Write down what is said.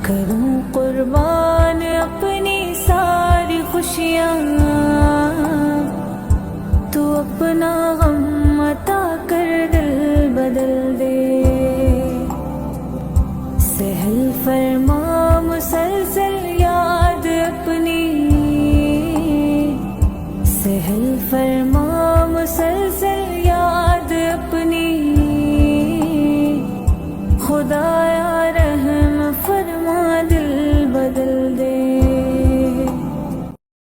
करूं कुर्बान अपनी सारी खुशियाँ, तू अपना गम अता कर दिल बदल दे। सहल फरमा मुसलसल याद अपनी, सहल फरमा